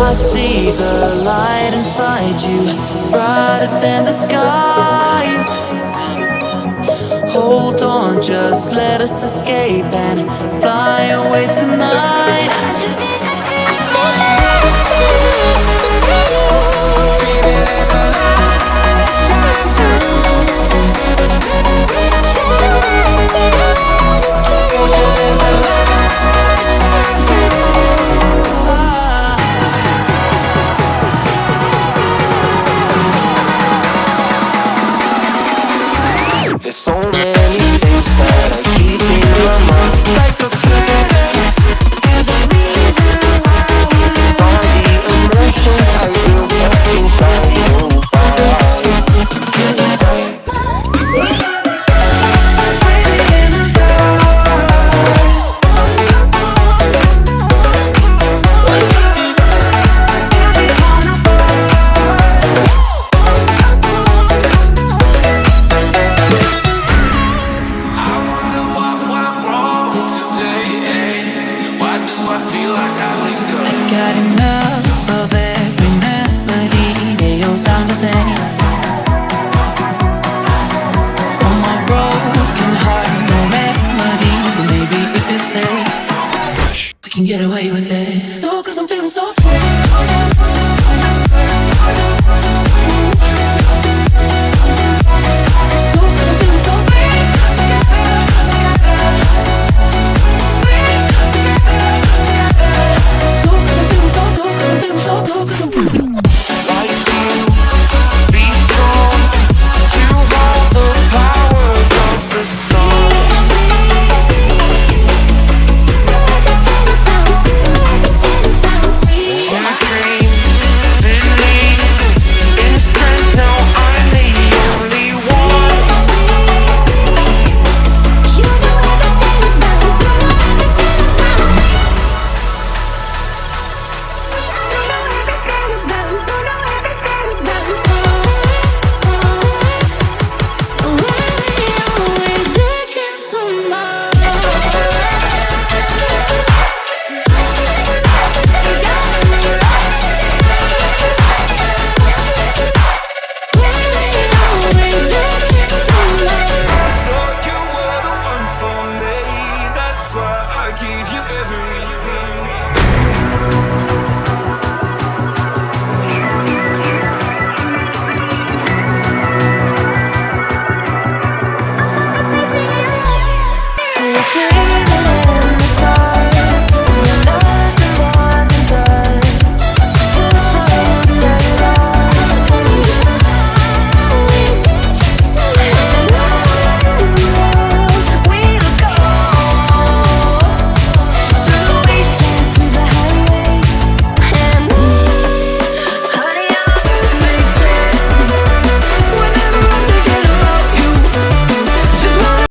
I see the light inside you, brighter than the skies. Hold on, just let us escape and fly away tonight. There's so many things that I keep in my mind, like the past. There's a reason why we live. All the emotions I built up inside you. Got enough of every melody, they all sound the same. From my broken heart, no remedy. But maybe if it stays, we can get away with it.